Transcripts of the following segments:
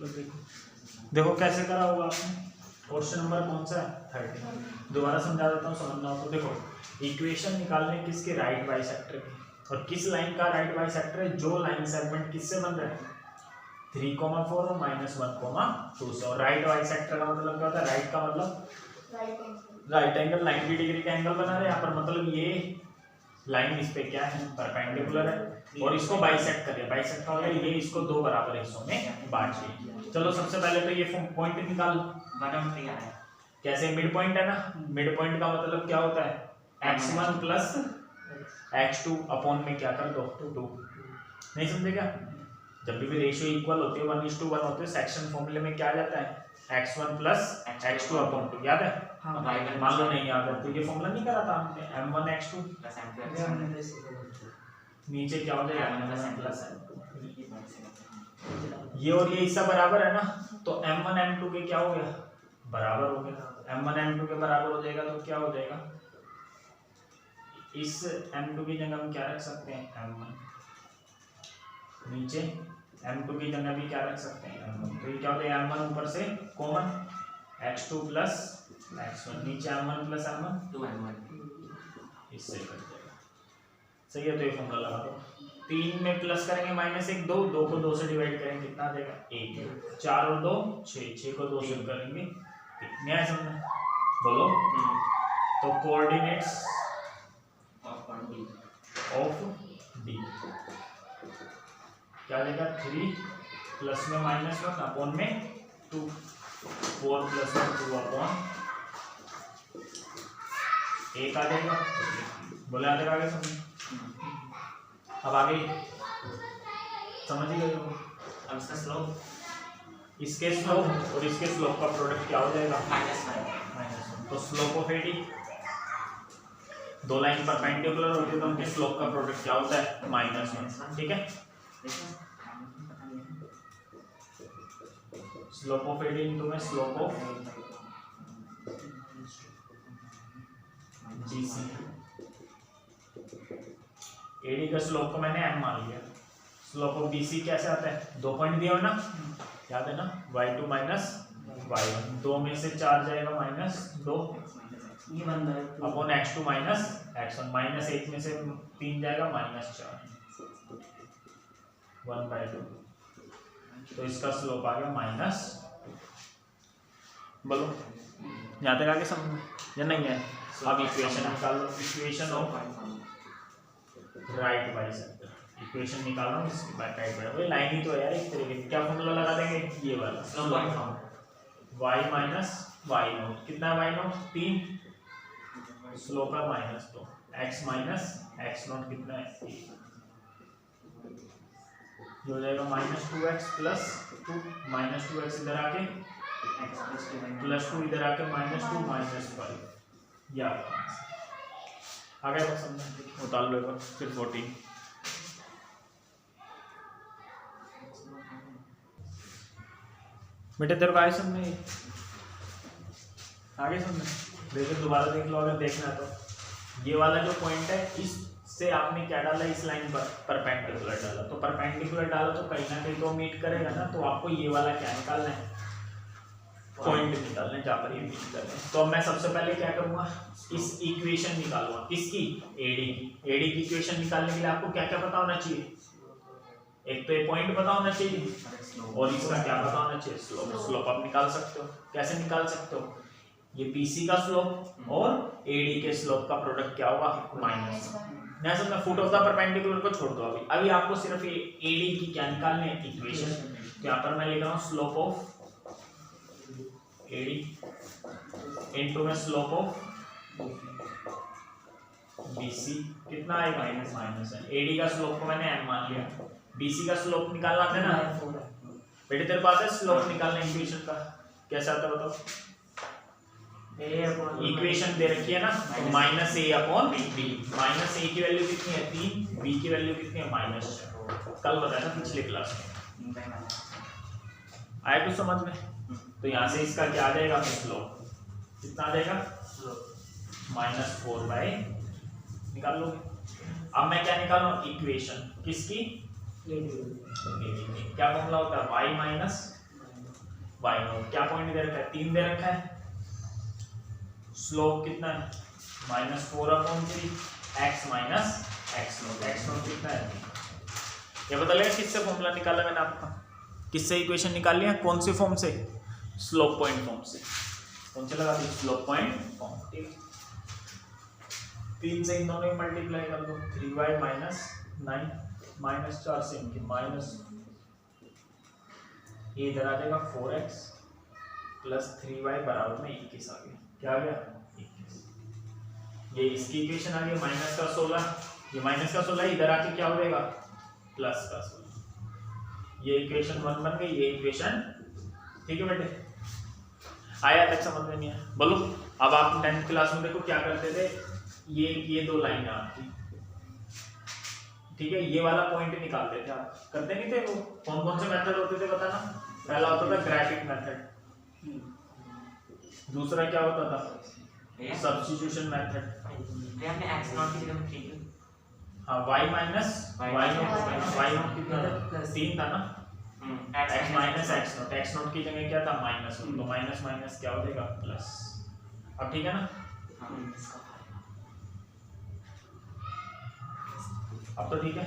देखो कैसे करा होगा आपने। क्वेश्चन नंबर कौन सा है 30। दोबारा समझा देता हूँ समझना हो तो। देखो इक्वेशन निकालने किसके राइट बाइसेक्टर की, और किस लाइन का राइट बाइसेक्टर है, जो लाइन सेगमेंट किससे बन रहा है 3,4 और -1,2 से। और राइट बाइसेक्टर का मतलब क्या होता है, राइट का मतलब राइट एंगल 90 डिग्री का एंगल बना रहे हैं यहाँ पर, मतलब ये लाइन इस पे क्या है परपेंडिकुलर है और इसको बाइसेक्ट कर दिया। बाइसेक्ट का मतलब ये इसको दो बराबर हिस्सों में बांट दिया। चलो सबसे पहले तो ये पॉइंट निकाल, कैसे मिड पॉइंट है ना, मिड पॉइंट का मतलब क्या होता है x1 प्लस x2 अपॉन में क्या कर दो 2। नहीं समझे क्या, जब भी रेशियो इक्वल होते हैं 1:1 होते हैं सेक्शन फॉर्मूले में क्या आ जाता है x1 प्लस x2 अपॉन 2, याद है? हाँ मान लो नहीं याद है तो ये फॉर्मूला नहीं करा था हमने m1 x2 नीचे क्या हो जाएगा m1 प्लस m2। ये और ये हिस्सा बराबर है ना, तो m1 m2 के क्या हो गया बराबर हो गया। m1 m2 के बराबर हो जाएगा तो क्या हो जाएगा, इस m2 की जगह हम क्या रख सकते हैं m1, नीचे m2 की जगह भी क्या रख सकते हैं m1। तो ये क्या होता है m1 ऊपर से कॉमन x2 प्लस x1, नीचे m1 प्लस m1 2m1 इससे कट जाएगा। सही है, तो ये फॉर्मूला लगा दो। 3 में प्लस करेंगे -1 2, 2 को 2 से डिवाइड करेंगे कितना आ जाएगा 1, 4 और 2 6, 6 को 2 से करेंगे कितने आए समझ बोलो। तो कोऑर्डिनेट्स ऑफ डी क्या आ जाएगा 3 प्लस में -1 अपॉन में 2, 4 प्लस में 2 अपॉन 1 आ जाएगा। बोले आ जाएगा आगे समझ। अब आगे समझ ही गए हो। अब इसका स्लोप, इसके स्लोप और इसके स्लोप का प्रोडक्ट क्या हो जाएगा -1। तो स्लोप ऑफ एडी, दो लाइन परपेंडिकुलर होती है तो उनके स्लोप का प्रोडक्ट क्या होता है -1। ठीक है, स्लोप ऑफ एडी इनटू में स्लोप ऑफ जीसी। एडी का स्लोप को मैंने m मान लिया। स्लोप ऑफ बीसी कैसे आता है, 2 पॉइंट दिया हो ना, याद है ना y2 माइनस y1, 2 में से 4 जाएगा -2 ये बन रहा है अपॉन x2 माइनस x1, -1 में से 3 जाएगा -4 1/2। तो इसका स्लोप आ गया माइनस, बोलो यहाँ तक आगे समझ या नहीं है। अब इक्वेशन निकाल लो, equation of right bisector, equation निकाल रहा हूँ इसकी राइट बाइसेक्टर। वही लाइन ही तो है यार एक तरीके की। क्या फॉर्मूला लगा देंगे ये वाला y माइनस y0, कितना है y0 3, स्लोप है -2, x माइनस x0 कितना है 1, ये हो जाएगा -2x प्लस 2, -2x इधर आके +2 इधर आके -2 -5, या आ गया समझ। उतार लो एक बार फिर 14। बेटे तेरे को आगे समझ आगे समझ देखो दोबारा देख लो अगर देखना है तो। ये वाला जो पॉइंट है इससे आपने क्या डाला, इस लाइन पर परपेंडिकुलर डाला, तो परपेंडिकुलर डाला तो कहीं ना कहीं तो मीट करेगा ना, तो आपको ये वाला क्या निकालना है पॉइंट निकालना है जहाँ पर ये मीट कर रहे हैं। तो अब मैं सबसे पहले क्या करूँगा, इस इक्वेशन निकालूंगा किसकी एडी की। एडी की इक्वेशन निकालने के लिए आपको क्या क्या पता होना चाहिए, एक तो ये पॉइंट पता होना चाहिए और इसका क्या पता होना चाहिए स्लोप। स्लोप आप निकाल सकते हो, कैसे निकाल सकते हो, ये बीसी का स्लोप और एडी के स्लोप का प्रोडक्ट क्या होगा -1। मैं समझ फुट ऑफ द परपेंडिकुलर को छोड़ दो, अभी आपको सिर्फ एडी की क्या निकालनी है इक्वेशन। तो यहाँ पर मैं लिख रहा हूँ स्लोप ऑफ एडी इनटू में स्लोप ऑफ बीसी कितना आएगा माइनस है। एडी का स्लोप को मैंने m मान लिया, बीसी का स्लोप निकालना था ना बेटे तेरे पास है स्लोप निकालना इक्वेशन का, कैसे आता है बताओ। इक्वेशन दे रखी है ना, तो -a/b, -a की वैल्यू कितनी है 3, b की वैल्यू कितनी है -4। कल बताया था पिछले क्लास में, आया कुछ समझ में। तो यहाँ से इसका क्या आ जाएगा स्लोप कितना आ जाएगा -4 निकाल लो। अब मैं क्या निकाल रहा हूँ इक्वेशन किसकी, क्या फॉर्मूला होता है y माइनस y नॉट। क्या पॉइंट दे रखा है? 3 दे रखा है। स्लोप कितना है? -4/3 x minus x not. x not कितना है? ये बता लेगा किससे फॉर्मूला निकाला मैंने आपका, किससे इक्वेशन निकाल लिया, कौन सी फॉर्म से? स्लोप पॉइंट फॉर्म से। कौन से लगा दी? Slope point form. ठीक है, 3 से इन दोनों में मल्टीप्लाई कर दो, 3y माइनस 9 माइनस 4 से इनके माइनस, ये इधर आ जाएगा 4x प्लस 3y बराबर में 21 आ गया। क्या आ गया? 21। ये इसकी इक्वेशन आ गई माइनस का 16, ये माइनस का 16 इधर आके क्या हो जाएगा? प्लस का 16। ये इक्वेशन 1 बन गई, ये इक्वेशन। ठीक है बेटे, आया तक समझ में नहीं आया? बोलो। अब आप 10th क्लास में देखो क्या करते थे, ये 2 लाइन आपकी, ठीक है, ये वाला पॉइंट निकालते थे आप, करते नहीं थे? वो कौन कौन से मेथड होते थे बताना? पहला होता था ग्राफिक मेथड, दूसरा क्या होता था? Substitution method. हमने x नॉट की जगह ठीक है, हाँ, y माइनस y नॉट कितना था? 3 था ना, x minus x not. x not की जगह क्या था? -1, तो माइनस माइनस क्या हो जाएगा? प्लस। अब ठीक है ना? अब तो ठीक है।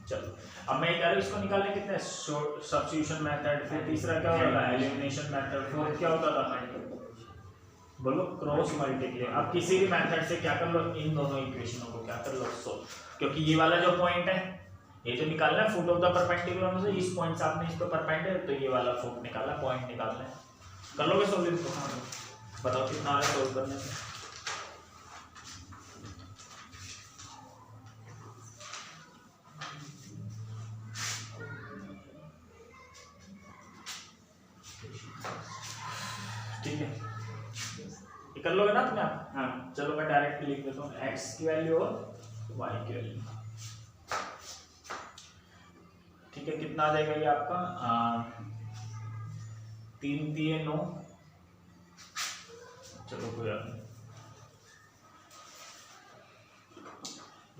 चलो, अब मैं कह रहा हूँ इसको निकालने कितने? सब्स्टिट्यूशन मेथड, फिर तीसरा क्या होता था? एलिमिनेशन मेथड, फोर्थ क्या होता था? बोलो, क्रॉस मल्टीप्लाई। अब किसी भी मेथड से क्या कर लो, इन दोनों इक्वेशनों को क्या कर लो? सोल्व। क्योंकि ये वाला जो पॉइंट है, ये जो निकालना है फुट ऑफ द परपेंडिकुलर में से, इस पॉइंट से आपने इस पे परपेंडिकुलर, तो ये वाला फुट निकालना, पॉइंट निकालना है। कर लोगे सोल्व इसको? बताओ कितना आ रहा है सोल्व करने से? ठीक है, ये कर लोगे ना अपने आप? हाँ। चलो मैं डायरेक्ट लिख देता हूँ, x की वैल्यू और y की वैल्यू। ठीक है, कितना आ जाएगा ये आपका? 3 3 9। चलो कोई बात नहीं,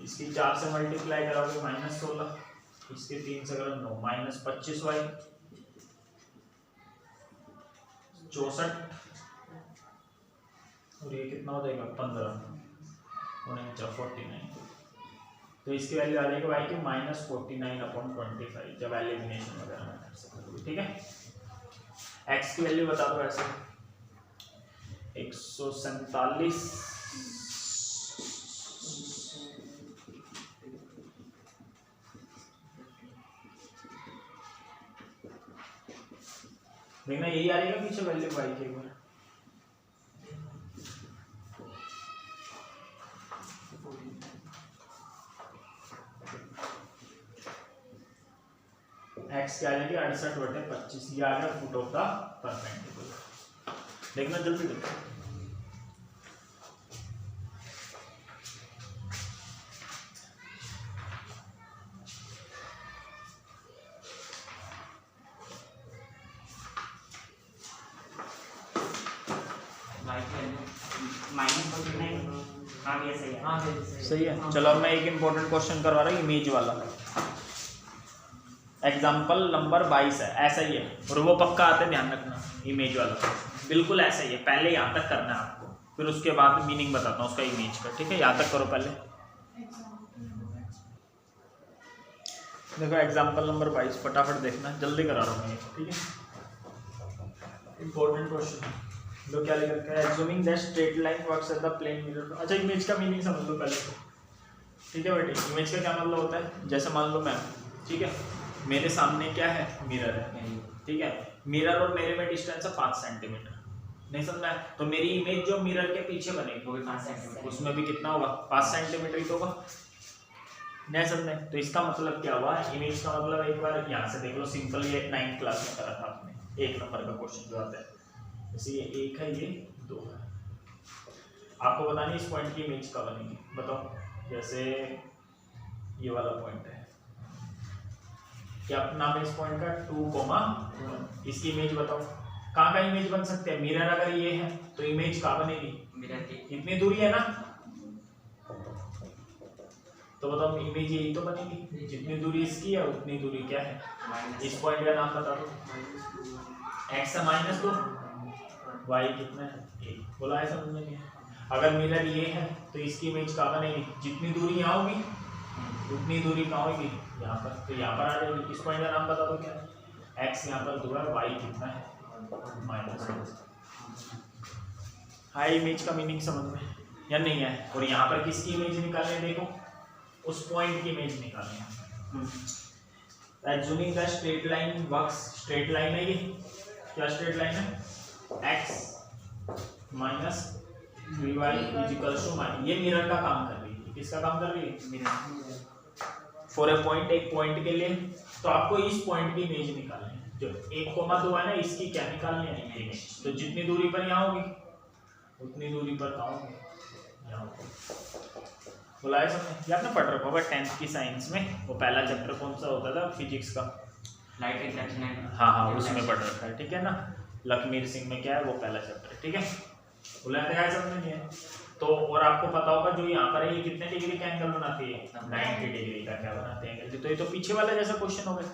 इसकी 4 से मल्टीप्लाई कराओगे -16, इसके 3 से करो 9, -25y 64, और ये कितना हो जाएगा? 15 49। तो इसकी वैल्यू आ जाएगी y की -49/25 जब एलिमिनेशन वगैरह मेथड से करोगे। ठीक है, x की वैल्यू बता दो ऐसे, 147। देखना यही आ रही है पीछे वैल्यू y की। एक बार x क्या आ जाएगी? 68/25। ये आ गया फुट ऑफ द परपेंडिकुलर। देखना जल्दी देखो, सही है। चलो अब मैं एक इंपॉर्टेंट क्वेश्चन करवा रहा हूँ, इमेज वाला। एग्जाम्पल नंबर 22 है, ऐसा ही है, और वो पक्का आता है, ध्यान रखना। इमेज वाला बिल्कुल ऐसा ही है, पहले यहाँ तक करना है आपको, फिर उसके बाद मीनिंग बताता हूँ उसका इमेज का। ठीक है, यहाँ तक करो पहले। देखो एग्जाम्पल नंबर 22, फटाफट देखना, जल्दी करा रहा हूँ मैं। ठीक है, इंपॉर्टेंट क्वेश्चन। तो क्या लिख रखा है? Assuming that straight line works at the plane mirror. अच्छा, इमेज का मीनिंग समझ लो पहले तो। ठीक है बेटे, इमेज का क्या मतलब होता है? जैसे मान लो मैं, ठीक है, मेरे सामने क्या है? मिरर है। ठीक है, मिरर और मेरे में डिस्टेंस है 5 सेंटीमीटर। नहीं समझा? तो मेरी इमेज जो मिरर के पीछे बनेगी वो भी 5 सेंटीमीटर, उसमें भी कितना होगा? 5 सेंटीमीटर ही तो होगा। नहीं समझे? तो इसका मतलब क्या हुआ? इमेज का मतलब एक बार यहाँ से देख लो, सिंपल। ये 9th क्लास में करा था आपने, 1 नंबर का क्वेश्चन जो आता है। जैसे ये 1 है, ये 2 है, आपको बतानी इस पॉइंट की इमेज कब बनेगी, बताओ। जैसे ये वाला पॉइंट है, क्या नाम है इस पॉइंट का? 2, इसकी इमेज बताओ। कहाँ का इमेज बन सकते हैं? मिरर अगर ये है तो इमेज कहाँ बनेगी? मिरर की इतनी दूरी है ना, तो बताओ इमेज यही तो बनेगी, जितनी दूरी इसकी है उतनी दूरी क्या है, इस पॉइंट का नाम बता दो। x से माइनस दो, y कितना है, a। बोला है समझ में नहीं है? अगर मिरर ये है तो इसकी इमेज कहाँ बनेगी, जितनी दूरी यहाँ होगी उतनी दूरी कहाँ होगी, यहाँ पर, तो यहाँ पर आ जाएगी। इस पॉइंट का नाम बता दो क्या है, x यहाँ पर दो है, y कितना है माइनस। हाई इमेज का मीनिंग समझ में या नहीं है? और यहाँ पर किसकी इमेज निकालनी है, देखो उस पॉइंट की इमेज निकालनी है। Assuming the straight line works, straight line है ये, क्या स्ट्रेट लाइन है, x minus 3y equals to minus, ये मिरर का काम कर रही है। किसका काम कर रही है, मिरर। फॉर ए पॉइंट, एक पॉइंट के लिए तो आपको इस पॉइंट की इमेज निकालनी है, जो 1,2 है ना, इसकी क्या निकालनी है, इमेज। तो जितनी दूरी पर यहाँ होगी उतनी दूरी पर कहाँ होगी, यहाँ होगी। बोला है सबने, ये आपने पढ़ रखा होगा 10th की साइंस में, वो पहला चैप्टर कौन सा होता था, फिजिक्स का, लाइट रिफ्लेक्शन है। हाँ हाँ उसमें पढ़ रखा है, ठीक है ना। लखमीर सिंह में क्या है, वो पहला चैप्टर है, ठीक है। बोला है समझ नहीं है तो। और आपको पता होगा जो यहाँ पर है ये कितने डिग्री का एंगल बनाती है, 90 डिग्री का क्या बनाते हैं एंगल। तो ये तो पीछे वाला जैसा क्वेश्चन हो गया।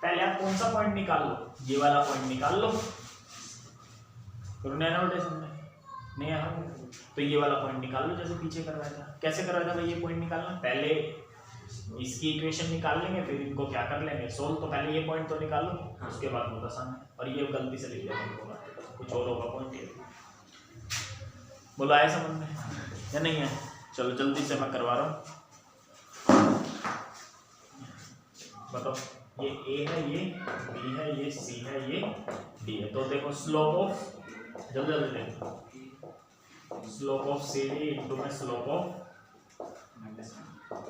पहले आप कौन सा पॉइंट निकाल लो, ये वाला पॉइंट निकाल लो, नहीं है, तो ये वाला पॉइंट निकाल लो जैसे पीछे करवाया था। कैसे करवाया था भाई ये पॉइंट निकालना, पहले इसकी इक्वेशन निकाल लेंगे, फिर इनको क्या कर लेंगे, सोल्व। तो पहले ये पॉइंट तो निकाल लो, उसके बाद बहुत आसान है। और ये गलती से लिख दिया कुछ और होगा पॉइंट ये। बोला है समझ में या नहीं है? चलो जल्दी से मैं करवा रहा हूँ, बताओ। ये a है, ये b है, ये c है, ये d है। तो देखो स्लोप ऑफ, जल्दी जल्दी देखो, स्लोप ऑफ CD इंटू में स्लोप ऑफ,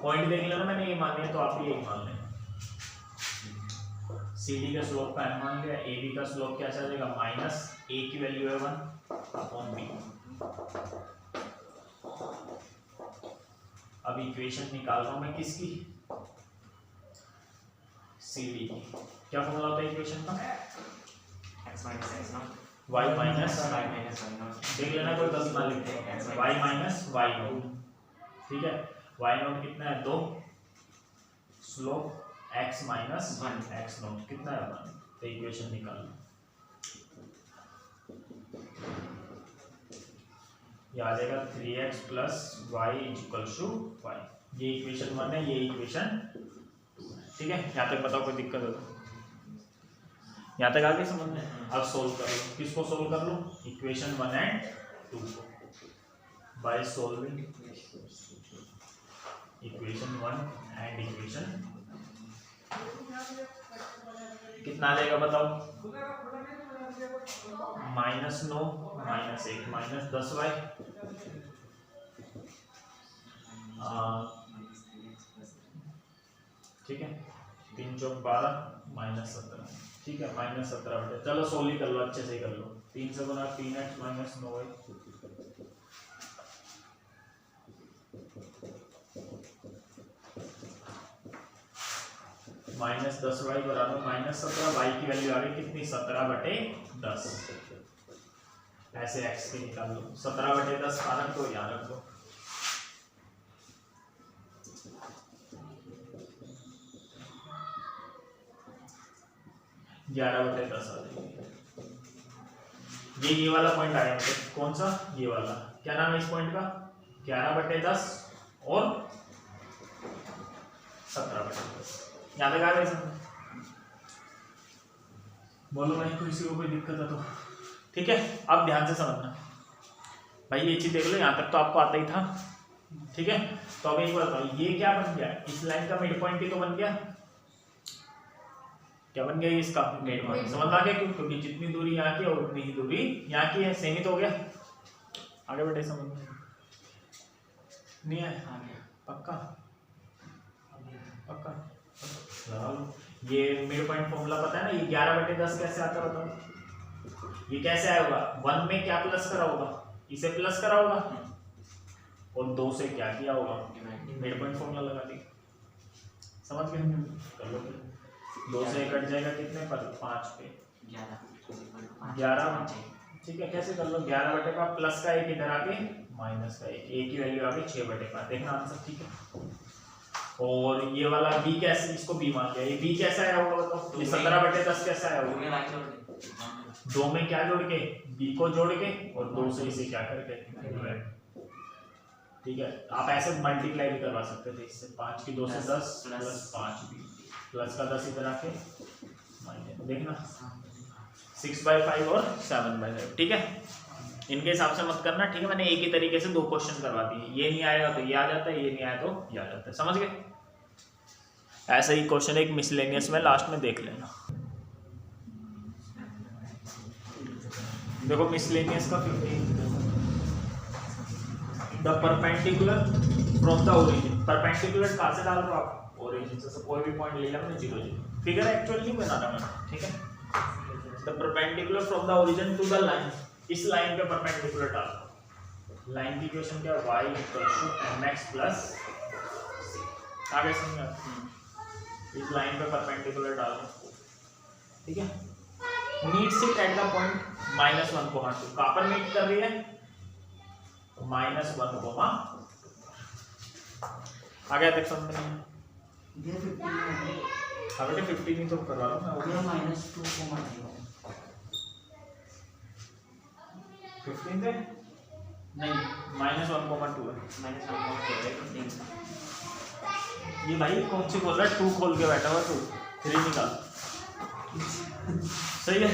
पॉइंट देख लेना, मैंने ये मान लिया तो आप भी यही मान लें। CD का स्लोप का m मान लिया, AB का स्लोप क्या चलेगा, माइनस a की वैल्यू है 1 अपॉन b। अब इक्वेशन निकाल रहा हूं मैं किसकी, CD की। क्या फॉर्मूला होता है इक्वेशन का, x minus x not y minus y minus y not. देख लेना कोई गलत ना लिखे, y माइनस y नॉट, ठीक है। y नॉट कितना है 2, slope x minus x not कितना है 1। तो इक्वेशन निकाल लो, ये आ जाएगा 3x plus y equals to 5। ये इक्वेशन 1 है, ये इक्वेशन 2 है, ठीक है। यहाँ तक बताओ कोई दिक्कत हो तो, यहाँ तक आगे समझ में। अब सोल्व कर लो, किसको सोल्व कर लो, इक्वेशन 1 एंड 2 को, by solving equation 1 and equation. कितना आ जाएगा बताओ, -9 -1 माइनस 10y, ठीक है। 3 चौक 12 -17, ठीक है, -17 बटे, चलो सोल्व ही कर लो, अच्छे से ही कर लो। 3 से गुना 3x माइनस 9y, -10y बराबर -17, y की वैल्यू आ गई कितनी, 17/10। ऐसे x के निकाल लो, 17/10 कारक को यहाँ रख दो, 11/10 आ जाएगी। ये वाला पॉइंट आया मतलब कौन सा, ये वाला, क्या नाम है इस पॉइंट का, 11/10 और 17/10। याद है क्या, बोलो भाई किसी को कोई दिक्कत है तो, ठीक है। अब ध्यान से समझना भाई, ये चीज देख लो, यहाँ तक तो आपको आता ही था, ठीक है। तो अब एक बार बताओ, ये क्या बन गया, इस लाइन का मिड पॉइंट ही तो बन गया, क्या बन गया इसका मिड पॉइंट। समझ आ गया क्यों, क्योंकि जितनी दूरी यहाँ की और उतनी ही दूरी यहाँ की है, सीमित हो गया। आगे बढ़े, समझ में नहीं है, पक्का पक्का लगा लो। ये मिड पॉइंट फॉर्मूला पता है ना, ये 11/10 कैसे आता है बताओ, ये कैसे आया होगा, 1 में क्या प्लस करा होगा, इसे प्लस करा होगा, और 2 से क्या किया होगा, मिड पॉइंट फॉर्मूला लगा दी। समझ गए, कर लो। 2 से कट जाएगा कितने पर, 5 पे 11, ठीक है। कैसे कर लो, 11/5 प्लस का 1 इधर आके माइनस का 1, a की वैल्यू आ गई 6/5। देखना आंसर, ठीक है। और ये वाला b कैसे, इसको b मान लिया, ये b कैसा आया होगा बताओ, ये 17/10 कैसा आया होगा, 2 में क्या जोड़ के, b को जोड़ के और 2 से इसे क्या करके डिवाइड। ठीक है, आप ऐसे मल्टीप्लाई भी करवा सकते थे इससे, 5 की 2 से 10 प्लस 5 भी प्लस का 10 इधर आके माइनस, देखना 6/5 और 7/5। ठीक है, इनके हिसाब से मत करना। ठीक है, मैंने एक ही तरीके से 2 क्वेश्चन करवा दिए, ये नहीं आएगा तो ये आ जाता है, ये नहीं आया तो ये आ जाता है, समझ गए। ऐसा ही क्वेश्चन एक मिसलेनियस में लास्ट में देख लेना। देखो मिसलेनियस का 15, the perpendicular from the origin, perpendicular कहाँ से डाल रहे हो आप, ओरिजिन से, कोई भी पॉइंट ले लिया मैंने 0 0, फिगर एक्चुअली नहीं बनाना मैंने। ठीक है, the perpendicular from the origin to the line, इस लाइन पे परपेंडिकुलर डालो, लाइन की इक्वेशन क्या है, y mx प्लस, आगे समझा, इस लाइन पे परपेंडिकुलर डालो। ठीक है, meet it at the point -1, -2, कहां पर मीट कर रही है, -1, आगे तक समझ में नहीं, ये 15 हाँ बेटे 15 ही तो करवा लो मैं, हो गया -2 को मार 15 थे नहीं, -1,2 है। ये भाई कौन सी बोल रहा है, 2 खोल के बैठा हुआ, 2 3 निकाल। सही है,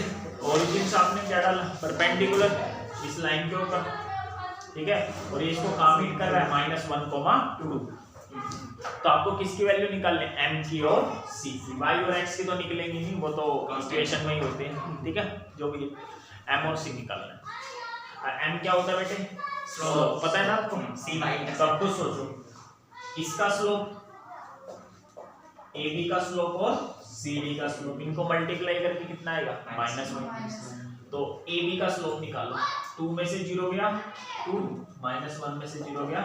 ओरिजिन से आपने क्या डाला, परपेंडिकुलर इस लाइन के ऊपर। ठीक है, और ये इसको कहाँ मीट कर रहा है, -1,2। तो आपको किसकी वैल्यू निकालनी है, m की और c की, y और x की तो निकलेंगी नहीं, वो तो इक्वेशन में ही होते हैं। ठीक है, जो भी m और c निकालना है। m क्या होता है बेटे, स्लोप, पता है ना आपको, तब तो सोचो इसका स्लोप, ab का स्लोप और cd का स्लोप, इनको मल्टीप्लाई करके कितना आएगा, -1। तो ab का स्लोप निकालो, 2 में से 0 गया 2, -1 में से 0 गया,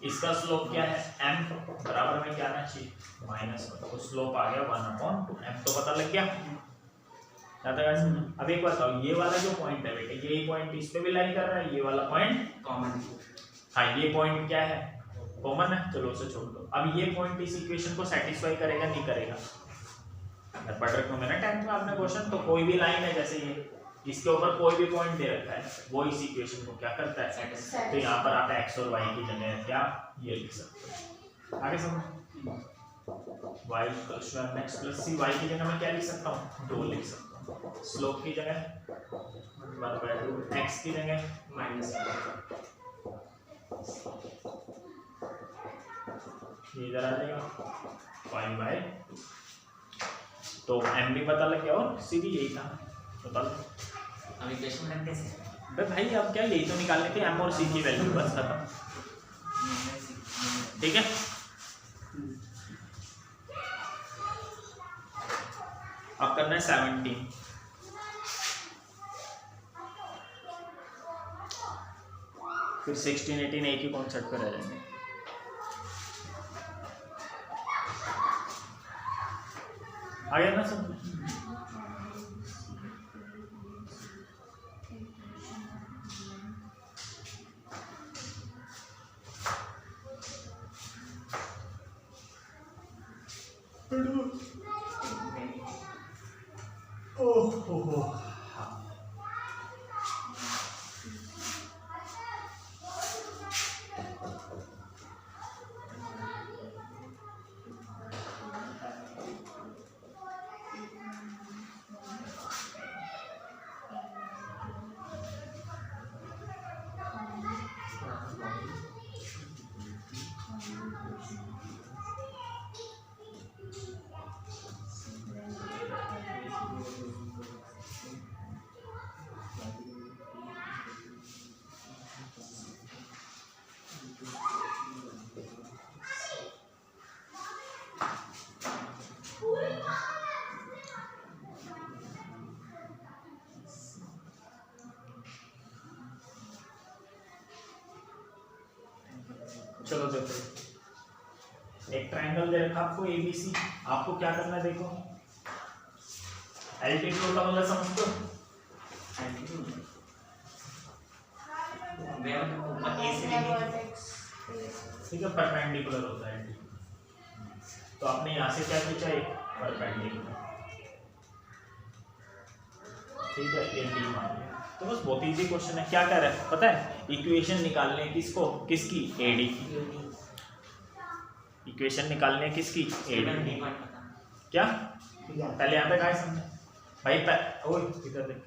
इसका स्लोप क्या है, m बराबर में क्या आना चाहिए, -1, तो स्लोप आ गया 1/2, m तो पता लग गया। अब एक बताओ, ये वाला जो पॉइंट है बेटे, यही पॉइंट इस पे भी लाई कर रहा है, ये वाला पॉइंट कॉमन, हाँ ये पॉइंट क्या है, कॉमन है, चलो उसे छोड़ दो। अब ये पॉइंट इस इक्वेशन को सेटिस्फाई करेगा नहीं करेगा, पढ़ रखो मैंने 10th में आपने क्वेश्चन, तो कोई भी लाइन है जैसे ये, इसके ऊपर कोई भी पॉइंट दे रखा है, वो इस इक्वेशन को क्या करता है, तो यहाँ पर आप x और y की जगह क्या ये लिख सकते हो, आगे समझ, y mx plus c, y की जगह मैं क्या लिख सकता हूँ, 2 लिख सकता हूँ, स्लोप की जगह 1/2, x की जगह -1, ये इधर आ जाएगा 5/2, तो m भी पता लग गया और c भी यही था, बता लो। अब इक्वेशन में कैसे, भाई अब क्या, यही तो निकालने थे, m और c की वैल्यू, बस खत्म। ठीक है, अब करना है 17, फिर 16 18 एक ही कॉन्सेप्ट पे रह जाएंगे। आ गया ना सब, चलो देखो, एक ट्रायंगल दे रखा आपको ABC, आपको क्या करना है, देखो एल्टीट्यूड का मतलब समझते हो, ऊपर ए से लेके ठीक है, परपेंडिकुलर होता है एल्टीट्यूड, तो आपने यहाँ से क्या खींचा, एक परपेंडिकुलर, ठीक है, ये डी मान लिया। तो बस बहुत इजी क्वेश्चन है। क्या कह रहा है पता है, इक्वेशन निकालने किसको, किसकी, एडी की। इक्वेशन निकालने किसकी, एडी। क्या पहले यहाँ पे कहा समझे भाई, इधर देख,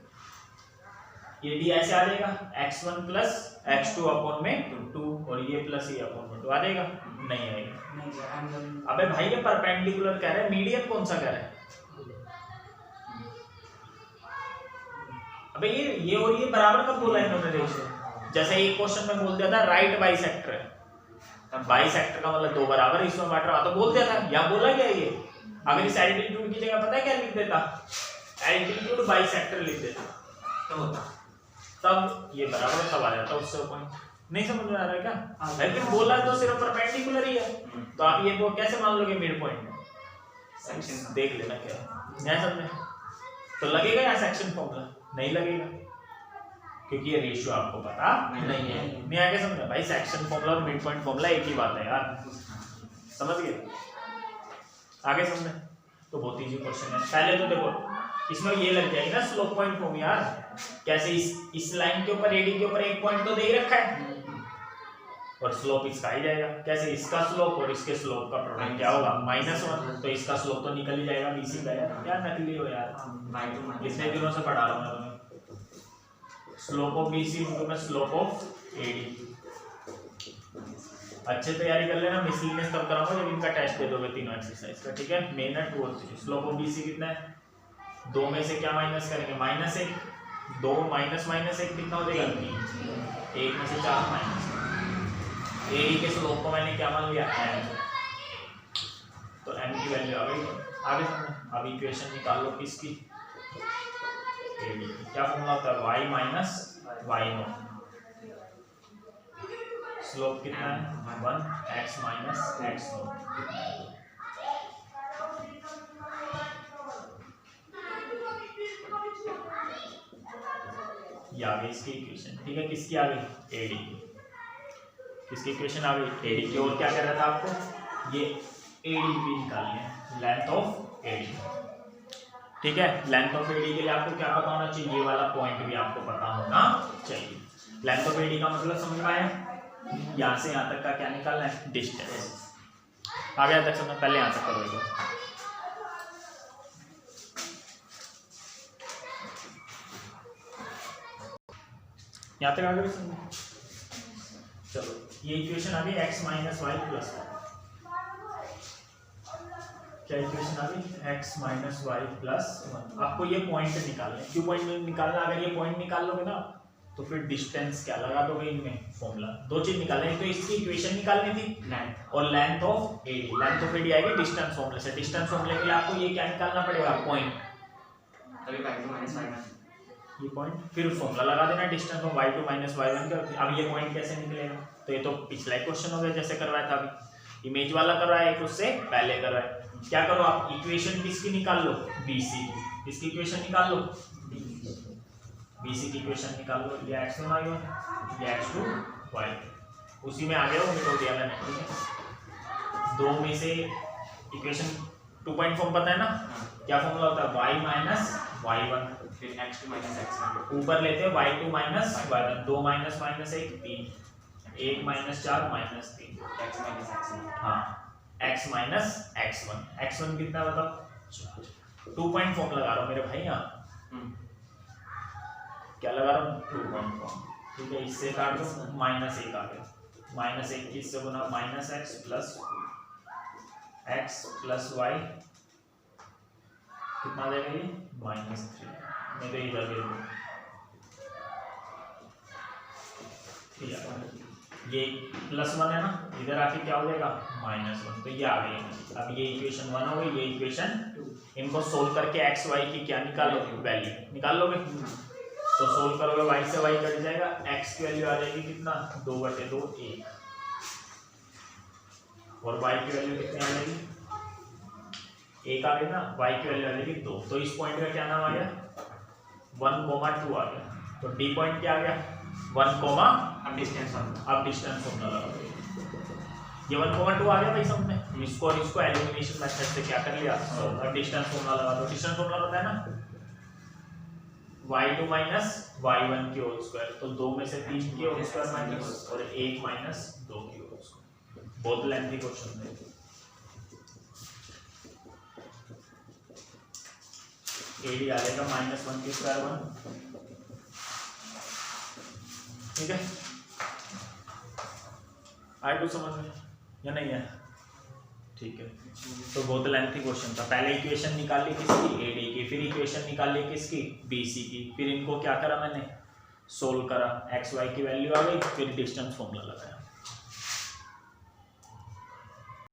ये डी ऐसे आ जाएगा x1 प्लस x2 अपॉन में 2 और ये प्लस ये अपॉन में 2 आ जाएगा, नहीं आएगा। अबे भाई ये परपेंडिकुलर कह रहा है, मीडियम कौन सा कह रहा है, अबे ये और ये बराबर कब बोला इन्होंने, रेशियो। जैसे एक क्वेश्चन में बोल दिया था राइट बाइसेक्टर है, तब बाइसेक्टर का मतलब दो बराबर इसमें बांट रहा, तो बोल दिया था, या बोला गया ये। अगर इस एल्टीट्यूड की जगह पता है क्या लिख देता, एल्टीट्यूड बाइसेक्टर लिख देता तो होता, तब ये बराबर तब आ जाता उससे पॉइंट। नहीं समझ में आ रहा है क्या, लेकिन बोला तो सिर्फ परपेंडिकुलर ही है, तो आप ये कैसे मान लोगे मिड पॉइंट, सेक्शन देख लेना क्या है, समझे। तो लगेगा या सेक्शन फॉर्मूला, नहीं लगेगा क्योंकि ये रेशियो आपको पता नहीं है। नहीं आगे समझा भाई, सेक्शन फॉर्मूला और मिड पॉइंट फॉर्मूला एक ही बात है यार, समझ गए, आगे समझे। तो बहुत इजी क्वेश्चन है। पहले तो देखो इसमें ये लग जाएगी ना स्लोप पॉइंट फॉर्म यार, कैसे इस लाइन के ऊपर एडी के ऊपर एक पॉइंट तो दे ही रखा है और स्लोप इसका ही जाएगा, कैसे इसका स्लोप और इसके स्लोप का प्रोडक्ट क्या होगा, -1, तो इसका स्लोप तो निकल ही जाएगा बीसी का। यार नकली हो यार, इतने दिनों से पढ़ा रहा हूं मैं तुम्हें, स्लोप ऑफ बीसी में स्लोप ऑफ एडी। अच्छे तैयारी कर लेना, मिसलिनियस तब कराऊंगा जब इनका टेस्ट दे दोगे तीनों एक्सरसाइज का, ठीक है। मेन है 2 और 3। स्लोप ऑफ बीसी कितना है, 2 में से क्या माइनस करेंगे, -1, 2 माइनस -1 कितना हो जाएगा, 3, 1 में से 4 माइनस। एडी के स्लोप को मैंने क्या मान लिया, m, तो m की वैल्यू आ गई। आगे समझो, अब इक्वेशन निकाल लो किसकी, एडी की। क्या फॉर्मूला होता है, y माइनस y0, स्लोप कितना है 1, x माइनस x0 कितना है, ये आ गई इसकी इक्वेशन, ठीक है। किसकी आ गई, एडी की। किसकी इक्वेशन आ गई, एडी की। और क्या कह रहा था आपको, ये एडीपी निकालनी है, लेंथ ऑफ एडी, ठीक है। लेंथ ऑफ एडी के लिए आपको क्या पता होना चाहिए, ये वाला पॉइंट भी आपको पता होना चाहिए। लेंथ ऑफ एडी का मतलब समझ में आया, यहाँ से यहाँ तक का क्या निकालना है, डिस्टेंस। आगे यहाँ तक समझ, पहले यहाँ तक करो, यहाँ तक आगे समझो। चलो ये इक्वेशन आ गई x माइनस वाई प्लस 1, क्या इक्वेशन आ गई, x माइनस वाई प्लस 1। आपको ये पॉइंट निकालना है, क्यों पॉइंट निकालना, अगर ये पॉइंट निकाल लोगे ना तो फिर डिस्टेंस क्या लगा दोगे इनमें, फॉर्मूला। दो चीज निकालनी है, तो इसकी इक्वेशन निकालनी थी लेंथ, और length of AD, length of AD आएगी डिस्टेंस फॉर्मूले से। डिस्टेंस फॉर्मूले के लिए आपको ये क्या निकालना पड़ेगा, पॉइंट, तभी y2 माइनस y1, ये पॉइंट, फिर फॉर्मूला लगा देना distance of y2 minus y1 का। अब ये पॉइंट कैसे निकलेगा, तो ये तो पिछला क्वेश्चन हो गया जैसे करवाया था अभी, इमेज वाला करवाया एक उससे पहले करवाया। क्या करो आप, इक्वेशन किसकी निकाल लो, बीसी की। किसकी इक्वेशन निकाल लो, बीसी की इक्वेशन निकाल लो। ये x1 y1, ये x2 y2, उसी में आ गया वो मिटा दिया मैंने, ठीक है। दो में से इक्वेशन 2 पॉइंट फॉर्म पता है ना, क्या फॉर्मूला होता है, y माइनस y1, फिर x2 माइनस x1, ऊपर लेते हैं y2 minus y1, 2 minus minus 1 3, 1 minus 4 minus 3, x minus x1, हाँ x माइनस x1, x1 कितना बताओ, 2 पॉइंट फॉर्म लगा रहा हूँ मेरे भाई यहाँ, क्या लगा रहा हूँ, 2 पॉइंट फॉर्म, ठीक है। इससे काट दो, -1 आ गया, -1 किससे गुना, -x प्लस y कितना देगा ये, -3, मैं तो इधर दे दूँ, ये +1 है ना, इधर आके क्या हो जाएगा, -1, तो ये आ गई। अब ये इक्वेशन 1 हो गई, ये इक्वेशन 2। इनको सोल्व करके x y की क्या निकालो, वैल्यू निकाल लोगे, तो सोल्व करोगे y से y कट जाएगा, x की वैल्यू आ जाएगी कितना, 2/2 1, और y की वैल्यू कितनी आ जाएगी, 1 आ गई ना, y की वैल्यू आ जाएगी 2। तो इस पॉइंट का क्या नाम आ गया, 1,2 आ गया। तो डी पॉइंट क्या आ गया, 1, अब डिस्टेंस अब डिस्टेंस फॉर्मूला लगा, ये 1,2 आ गया भाई समझ में। इसको और इसको एलिमिनेशन मेथड से क्या कर लिया, और डिस्टेंस फॉर्मूला लगा दो। डिस्टेंस फॉर्मूला पता है ना, y2 माइनस y1 की होल स्क्वायर, तो 2 में से 3 की होल स्क्वायर माइनस और 1 माइनस 2 की होल स्क्वायर। बहुत लेंथी क्वेश्चन है। AD आ जाएगा -1 की स्क्वायर 1, ठीक है। आए कुछ समझ में या नहीं है, ठीक है। तो बहुत लेंथी क्वेश्चन था। पहले इक्वेशन निकाली किसकी, AD की, फिर इक्वेशन निकाली किसकी, BC की, फिर इनको क्या करा मैंने, सोल्व करा, x y की वैल्यू आ गई, फिर डिस्टेंस फॉर्मूला लगाया।